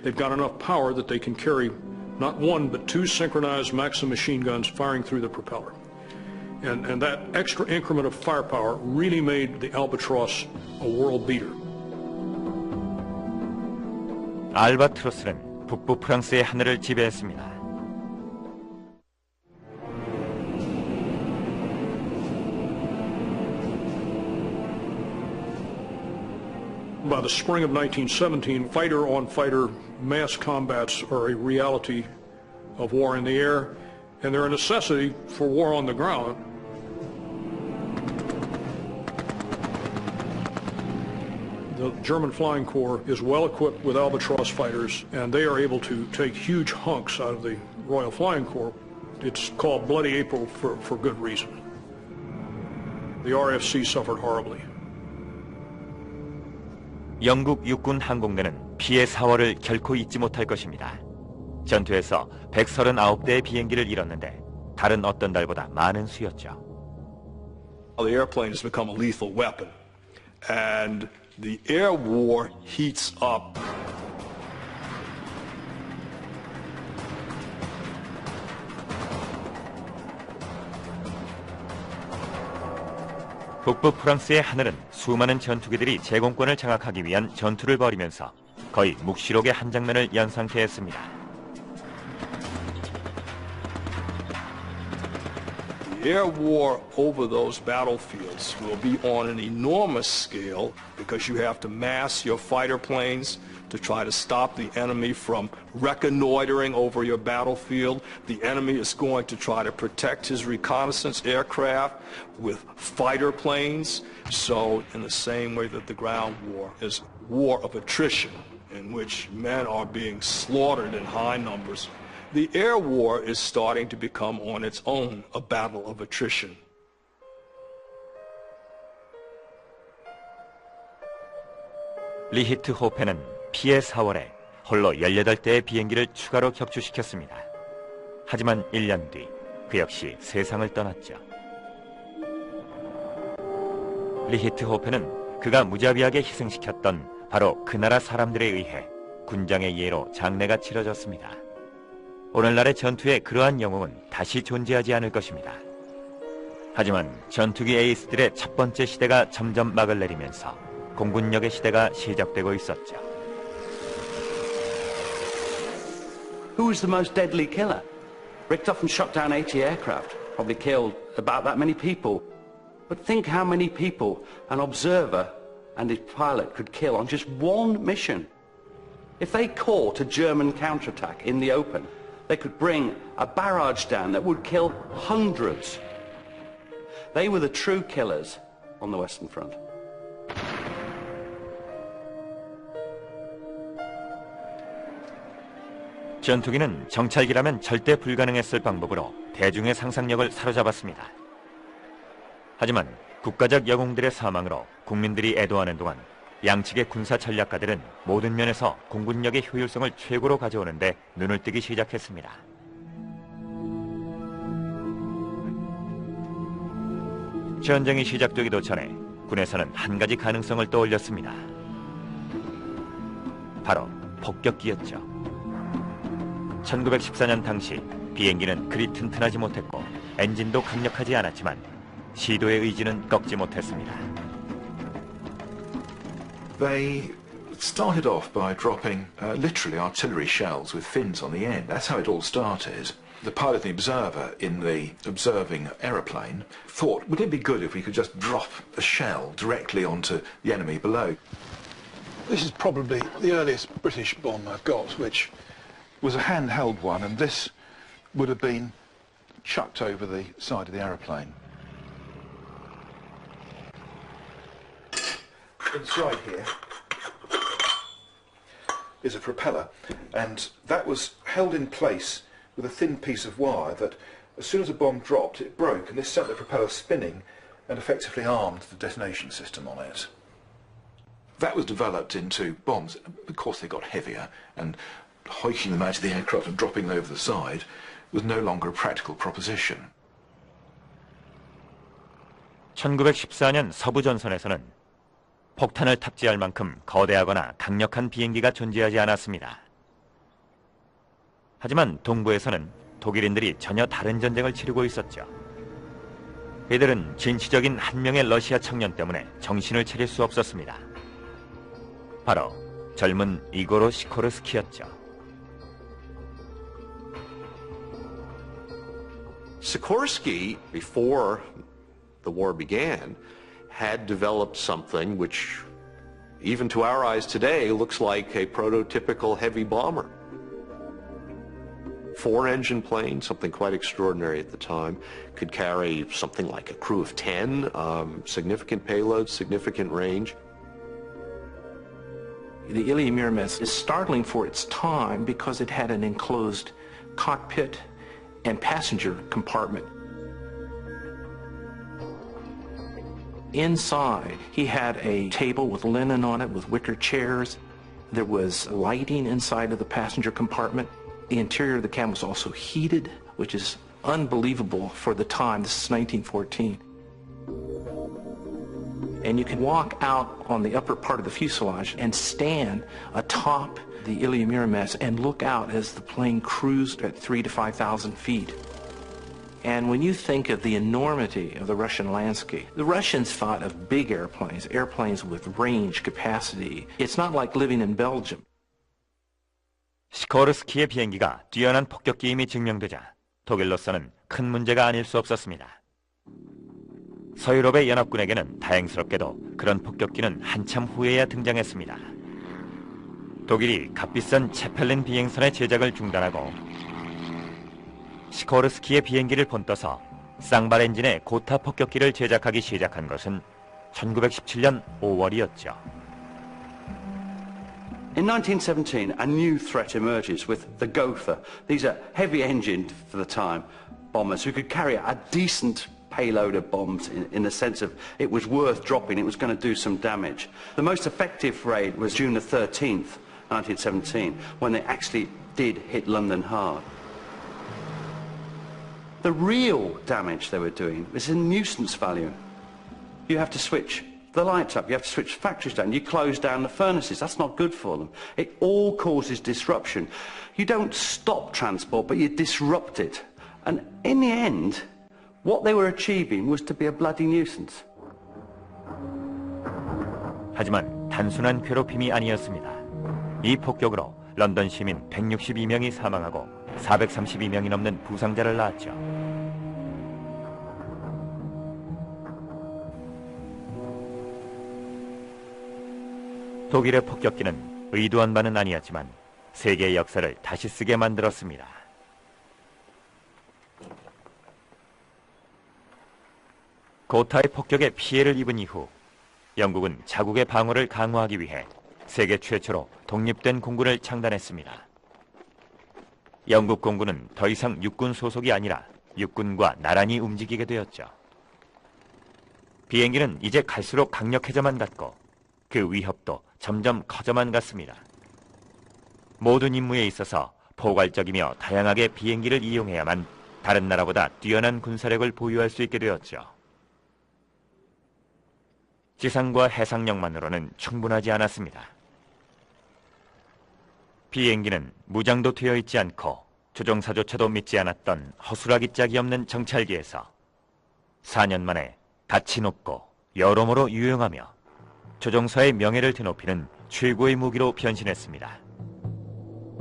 They've got enough power that they can carry not one but two synchronized Maxim machine guns firing through the propeller. And that extra increment of firepower really made the Albatross a world beater. 알바트로스는 북부 프랑스의 하늘을 지배했습니다. By the spring of 1917, fighter-on-fighter mass combats are a reality of war in the air, and they're a necessity for war on the ground. The German Flying Corps is well equipped with Albatross fighters, and they are able to take huge hunks out of the Royal Flying Corps. It's called Bloody April for good reason. The RFC suffered horribly. 영국 육군 항공대는 피해 4월을 결코 잊지 못할 것입니다. 전투에서 139대의 비행기를 잃었는데 다른 어떤 날보다 많은 수였죠. The airplane has become a lethal weapon, and the air war heats up. 북부 프랑스의 하늘은 수많은 전투기들이 제공권을 장악하기 위한 전투를 벌이면서 거의 묵시록의 한 장면을 연상케 했습니다. The air war over those battlefields will be on an enormous scale because you have to mass your fighter planes to try to stop the enemy from reconnoitering over your battlefield. The enemy is going to try to protect his reconnaissance aircraft with fighter planes. So in the same way that the ground war is war of attrition, in which men are being slaughtered in high numbers, the air war is starting to become on its own a battle of attrition. 리히트 호펜은 피해 4월에 홀로 18대의 비행기를 추가로 격추시켰습니다. 하지만 1년 뒤 그 역시 세상을 떠났죠. 리히트 호펜은 그가 무자비하게 희생시켰던 바로 그 나라 사람들에 의해 군장의 예로 장례가 치러졌습니다. 오늘날의 전투에 그러한 영웅은 다시 존재하지 않을 것입니다. 하지만 전투기 에이스들의 첫 번째 시대가 점점 막을 내리면서 공군력의 시대가 시작되고 있었죠. Who was the most deadly killer? Richthofen shot down 80 aircraft, probably killed about that many people. But think how many people an observer and his pilot could kill on just one mission. If they caught a German counterattack in the open, they could bring a barrage down that would kill hundreds. They were the true killers on the Western Front. 전투기는 정찰기라면 절대 불가능했을 방법으로 대중의 상상력을 사로잡았습니다. 하지만 국가적 영웅들의 사망으로 국민들이 애도하는 동안 양측의 군사 전략가들은 모든 면에서 공군력의 효율성을 최고로 가져오는데 눈을 뜨기 시작했습니다. 전쟁이 시작되기도 전에 군에서는 한 가지 가능성을 떠올렸습니다. 바로 폭격기였죠. 1914년 당시 비행기는 그리 튼튼하지 못했고 엔진도 강력하지 않았지만 시도의 의지는 꺾지 못했습니다. They It started off by dropping literally artillery shells with fins on the end. That's how it all started. The pilot and the observer in the observing aeroplane thought, wouldn't it be good if we could just drop a shell directly onto the enemy below? This is probably the earliest British bomb I've got, which was a handheld one, and this would have been chucked over the side of the aeroplane. Inside here is a propeller, and that was held in place with a thin piece of wire that, as soon as a bomb dropped, it broke, and this sent the propeller spinning and effectively armed the detonation system on it. That was developed into bombs. Of course, they got heavier, and hoiking them out of the aircraft and dropping them over the side was no longer a practical proposition. 1914년 서부 전선에서는 폭탄을 탑재할 만큼 거대하거나 강력한 비행기가 존재하지 않았습니다. 하지만 동부에서는 독일인들이 전혀 다른 전쟁을 치르고 있었죠. 이들은 진취적인 한 명의 러시아 청년 때문에 정신을 차릴 수 없었습니다. 바로 젊은 이고르 시코르스키였죠. Sikorsky, before the war began, had developed something which, even to our eyes today, looks like a prototypical heavy bomber. 4-engine plane, something quite extraordinary at the time, could carry something like a crew of 10, significant payload, significant range. The Ilya Muromets is startling for its time because it had an enclosed cockpit and passenger compartment. Inside, he had a table with linen on it with wicker chairs. There was lighting inside of the passenger compartment. The interior of the cabin was also heated, which is unbelievable for the time. This is 1914. And you could walk out on the upper part of the fuselage and stand atop the Ilya Muromets and look out as the plane cruised at 3,000 to 5,000 feet. And when you think of the enormity of the Russian landscape, the Russians thought of big airplanes, airplanes with range, capacity. It's not like living in Belgium. 시코르스키의 비행기가 뛰어난 폭격기임이 증명되자 독일로서는 큰 문제가 아닐 수 없었습니다. 서유럽의 연합군에게는 다행스럽게도 그런 폭격기는 한참 후에야 등장했습니다. 독일이 값비싼 체펠린 비행선의 제작을 중단하고 시코르스키의 비행기를 본떠서 쌍발 엔진의 고타 폭격기를 제작하기 시작한 것은 1917년 5월이었죠. In 1917, a new threat emerges with the Gotha. These are heavy-engined, for the time, bombers who could carry a decent payload of bombs in the sense of it was worth dropping, it was going to do some damage. The most effective raid was June the 13th, 1917, when they actually did hit London hard. The real damage they were doing was in nuisance value. You have to switch the lights up, you have to switch factories down, you close down the furnaces, that's not good for them. It all causes disruption. You don't stop transport, but you disrupt it. And in the end, what they were achieving was to be a bloody nuisance. 하지만 단순한 괴롭힘이 아니었습니다. 이 폭격으로 런던 시민 162명이 사망하고 432명이 넘는 부상자를 낳았죠. 독일의 폭격기는 의도한 바는 아니었지만 세계의 역사를 다시 쓰게 만들었습니다. 고타의 폭격에 피해를 입은 이후 영국은 자국의 방어를 강화하기 위해 세계 최초로 독립된 공군을 창단했습니다. 영국 공군은 더 이상 육군 소속이 아니라 육군과 나란히 움직이게 되었죠. 비행기는 이제 갈수록 강력해져만 갔고 그 위협도 점점 커져만 갔습니다. 모든 임무에 있어서 포괄적이며 다양하게 비행기를 이용해야만 다른 나라보다 뛰어난 군사력을 보유할 수 있게 되었죠. 지상과 해상력만으로는 충분하지 않았습니다. 비행기는 무장도 되어 있지 않고 조종사조차도 믿지 않았던 허술하기 짝이 없는 정찰기에서 4년 만에 가치 높고 여러모로 유용하며 조종사의 명예를 드높이는 최고의 무기로 변신했습니다.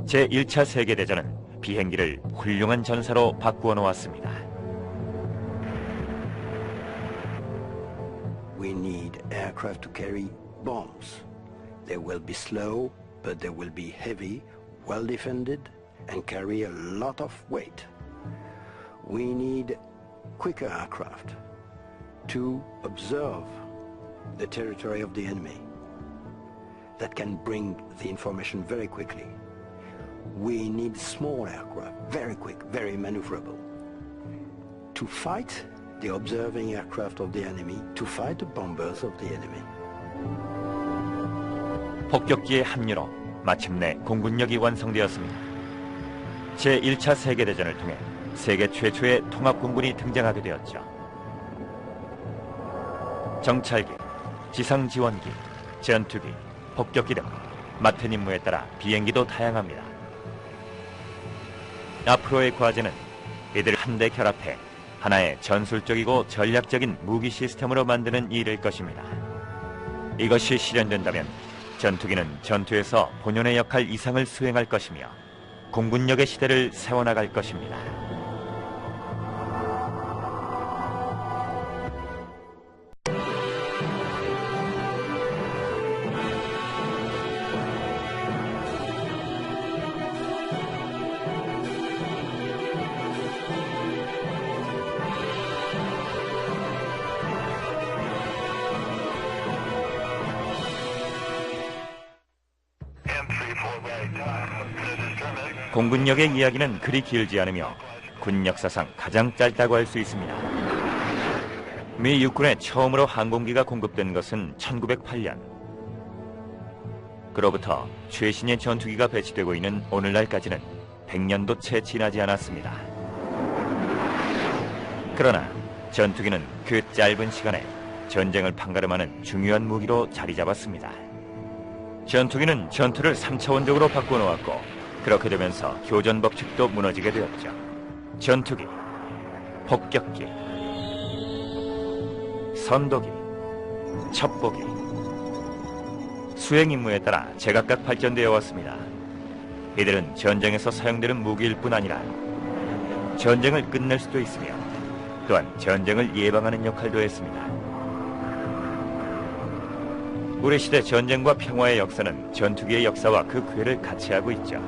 제1차 세계대전은 비행기를 훌륭한 전사로 바꾸어 놓았습니다. We need aircraft to carry bombs. They will be slow, but they will be heavy, well defended, and carry a lot of weight. We need quicker aircraft to observe the territory of the enemy that can bring the information very quickly. We need small aircraft, very quick, very maneuverable, to fight the observing aircraft of the enemy, to fight the bombers of the enemy. 폭격기의 합류로 마침내 공군력이 완성되었습니다. 제1차 세계대전을 통해 세계 최초의 통합공군이 등장하게 되었죠. 정찰기, 지상지원기, 전투기, 폭격기 등 맡은 임무에 따라 비행기도 다양합니다. 앞으로의 과제는 이들을 한데 결합해 하나의 전술적이고 전략적인 무기 시스템으로 만드는 일일 것입니다. 이것이 실현된다면 전투기는 전투에서 본연의 역할 이상을 수행할 것이며 공군력의 시대를 세워나갈 것입니다. 공군력의 이야기는 그리 길지 않으며 군 역사상 가장 짧다고 할 수 있습니다. 미 육군에 처음으로 항공기가 공급된 것은 1908년. 그로부터 최신의 전투기가 배치되고 있는 오늘날까지는 100년도 채 지나지 않았습니다. 그러나 전투기는 그 짧은 시간에 전쟁을 판가름하는 중요한 무기로 자리 잡았습니다. 전투기는 전투를 3차원적으로 바꿔놓았고 그렇게 되면서 교전 법칙도 무너지게 되었죠. 전투기, 폭격기, 선도기, 첩보기, 수행 임무에 따라 제각각 발전되어 왔습니다. 이들은 전쟁에서 사용되는 무기일 뿐 아니라 전쟁을 끝낼 수도 있으며 또한 전쟁을 예방하는 역할도 했습니다. 우리 시대 전쟁과 평화의 역사는 전투기의 역사와 그 궤를 같이 하고 있죠.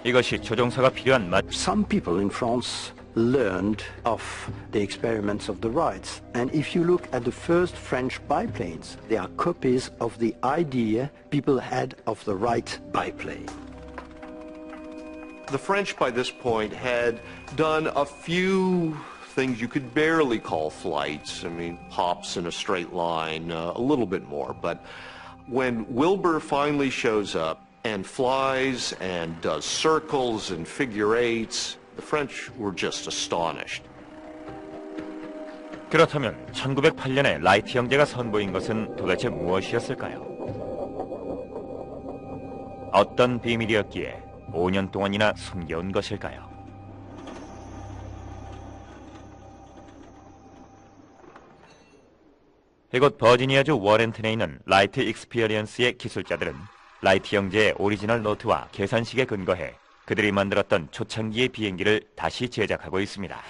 이것이 조종사가 필요한 Some people in France learned of the experiments of the Wrights, and if you look at the first French biplanes, they are copies of the idea people had of the Wright biplane. The French by this point had done a few things you could barely call flights. I mean, hops in a straight line, a little bit more. But when Wilbur finally shows up and flies and does circles and figure eights, the French were just astonished. 그렇다면 1908년에 라이트 형제가 선보인 것은 도대체 무엇이었을까요? 어떤 비밀이었기에 5년 동안이나 숨겨온 것일까요? 이곳 버지니아주 워렌튼에 있는 라이트 익스피리언스의 기술자들은 라이트 형제의 오리지널 노트와 계산식에 근거해 그들이 만들었던 초창기의 비행기를 다시 제작하고 있습니다.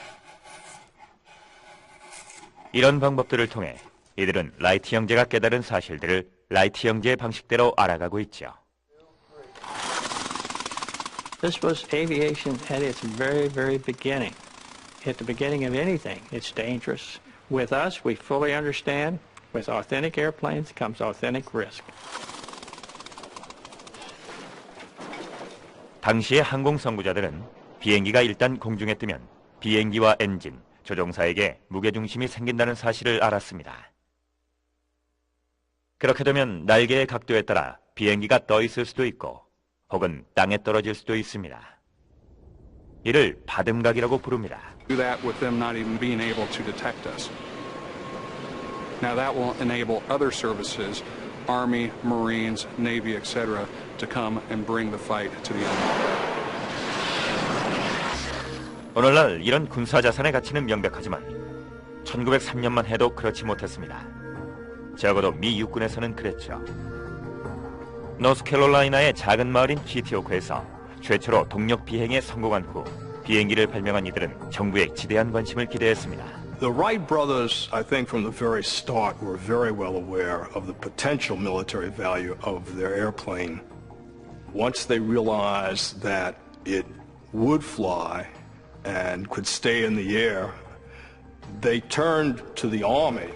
이런 방법들을 통해 이들은 라이트 형제가 깨달은 사실들을 라이트 형제의 방식대로 알아가고 있죠. This was aviation at its very, very beginning. At the beginning of anything, it's dangerous. With us, we fully understand, with authentic airplanes comes authentic risk. 당시의 항공 선구자들은 비행기가 일단 공중에 뜨면 비행기와 엔진, 조종사에게 무게중심이 생긴다는 사실을 알았습니다. 그렇게 되면 날개의 각도에 따라 비행기가 떠 있을 수도 있고 혹은 땅에 떨어질 수도 있습니다. 이를 바듬각이라고 부릅니다. Do that with them not even being able to detect us. Now that will enable other services, Army, Marines, Navy, etc., to come and bring the fight to the enemy. 오늘날 이런 군사 자산의 가치는 명백하지만 1903년만 해도 그렇지 못했습니다. 적어도 미 육군에서는 그랬죠. 노스캐롤라이나의 작은 마을인 키티오크에서 최초로 동력 비행에 성공한 후 비행기를 발명한 이들은 정부의 지대한 관심을 기대했습니다. The Wright brothers, I think from the very start, were very well aware of the potential military value of their airplane. Once they realized that it would fly and could stay in the air, they turned to the Army.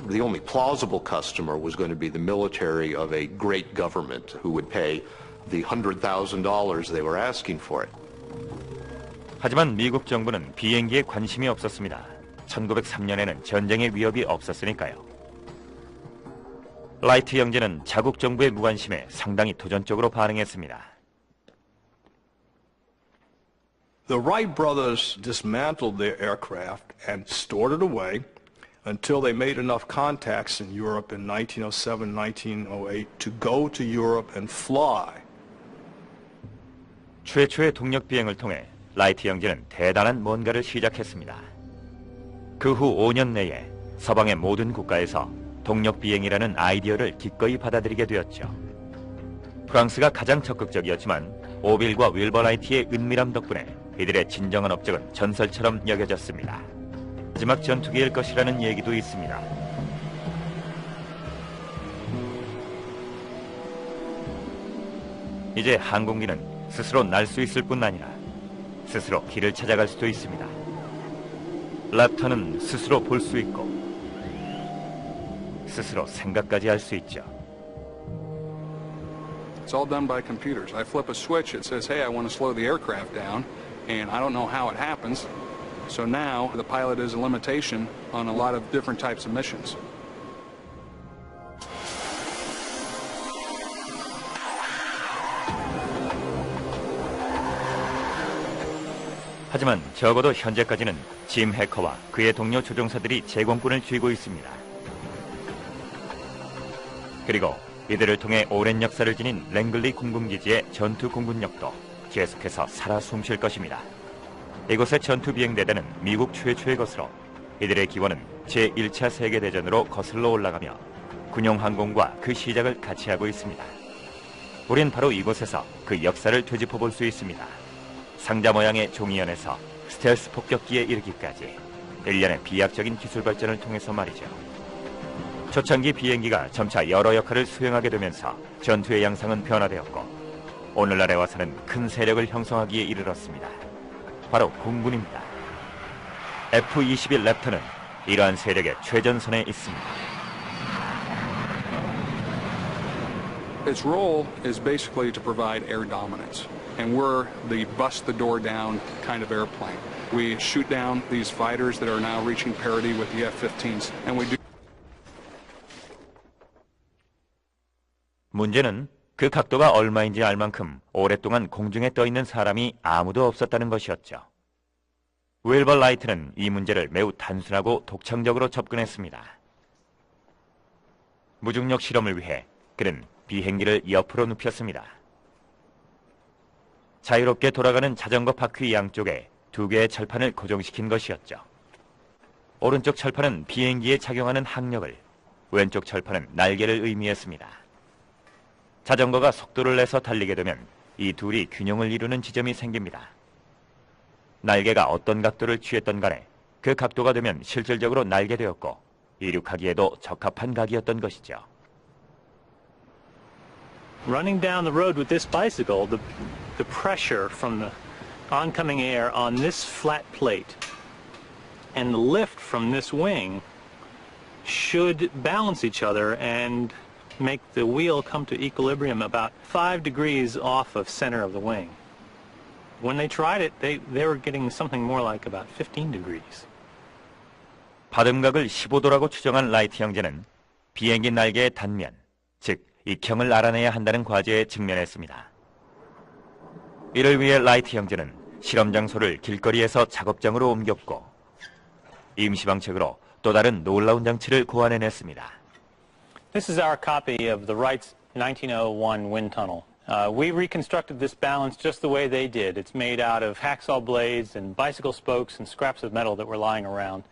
The only plausible customer was going to be the military of a great government who would pay the $100,000 they were asking for it. 하지만 미국 정부는 비행기에 관심이 없었습니다. 1903년에는 전쟁의 위협이 없었으니까요. 라이트 형제는 자국 정부의 무관심에 상당히 도전적으로 반응했습니다. The Wright brothers dismantled their aircraft and stored it away until they made enough contacts in Europe in 1907, 1908 to go to Europe and fly. 최초의 동력 비행을 통해 라이트 형제는 대단한 뭔가를 시작했습니다. 그 후 5년 내에 서방의 모든 국가에서 동력 비행이라는 아이디어를 기꺼이 받아들이게 되었죠. 프랑스가 가장 적극적이었지만 오빌과 윌버 라이트의 은밀함 덕분에 이들의 진정한 업적은 전설처럼 여겨졌습니다. 마지막 전투기일 것이라는 얘기도 있습니다. 이제 항공기는 스스로 날 수 있을 뿐 아니라 스스로 길을 찾아갈 수도 있습니다. 랩터는 스스로 볼 수 있고 스스로 생각까지 할 수 있죠. It's all done by computers. I flip a switch, it says, hey, I want to slow the aircraft down, and I don't know how it happens. So now the pilot is a limitation on a lot of different types of missions. 하지만 적어도 현재까지는 짐 해커와 그의 동료 조종사들이 제공권을 쥐고 있습니다. 그리고 이들을 통해 오랜 역사를 지닌 랭글리 공군기지의 전투 공군력도 계속해서 살아 숨쉴 것입니다. 이곳의 전투 비행대대는 미국 최초의 것으로 이들의 기원은 제1차 세계대전으로 거슬러 올라가며 군용항공과 그 시작을 같이 하고 있습니다. 우린 바로 이곳에서 그 역사를 되짚어 볼 수 있습니다. 상자 모양의 종이연에서 스텔스 폭격기에 이르기까지 일련의 비약적인 기술 발전을 통해서 말이죠. 초창기 비행기가 점차 여러 역할을 수행하게 되면서 전투의 양상은 변화되었고 오늘날에 와서는 큰 세력을 형성하기에 이르렀습니다. 바로 공군입니다. F-21 랩터는 이러한 세력의 최전선에 있습니다. Its role is basically to provide air dominance. And we're the bust the door down kind of airplane. We shoot down these fighters that are now reaching parity with the F-15s. And we do. 문제는 그 각도가 얼마인지 알 만큼 오랫동안 공중에 떠 있는 사람이 아무도 없었다는 것이었죠. 윌버 라이트는 이 문제를 매우 단순하고 독창적으로 접근했습니다. 무중력 실험을 위해 그는 비행기를 옆으로 눕혔습니다. 자유롭게 돌아가는 자전거 바퀴 양쪽에 두 개의 철판을 고정시킨 것이었죠. 오른쪽 철판은 비행기에 작용하는 항력을, 왼쪽 철판은 날개를 의미했습니다. 자전거가 속도를 내서 달리게 되면 이 둘이 균형을 이루는 지점이 생깁니다. 날개가 어떤 각도를 취했던 간에 그 각도가 되면 실질적으로 날개되었고 이륙하기에도 적합한 각이었던 것이죠. Running down the road with this bicycle, the pressure from the oncoming air on this flat plate and the lift from this wing should balance each other and make the wheel come to equilibrium about 5 degrees off of center of the wing. When they tried it, they were getting something more like about 15 degrees. 받음각을 15도라고 추정한 라이트 형제는 비행기 날개의 단면, 즉 익형을 알아내야 한다는 과제에 직면했습니다. 이를 위해 라이트 형제는 실험 장소를 길거리에서 작업장으로 옮겼고 임시방책으로 또 다른 놀라운 장치를 고안해냈습니다. This is our copy of the Wright's 1901 wind tunnel. We reconstructed this balance just the way they did. It's made out of hacksaw blades and bicycle spokes and scraps of metal that were lying around.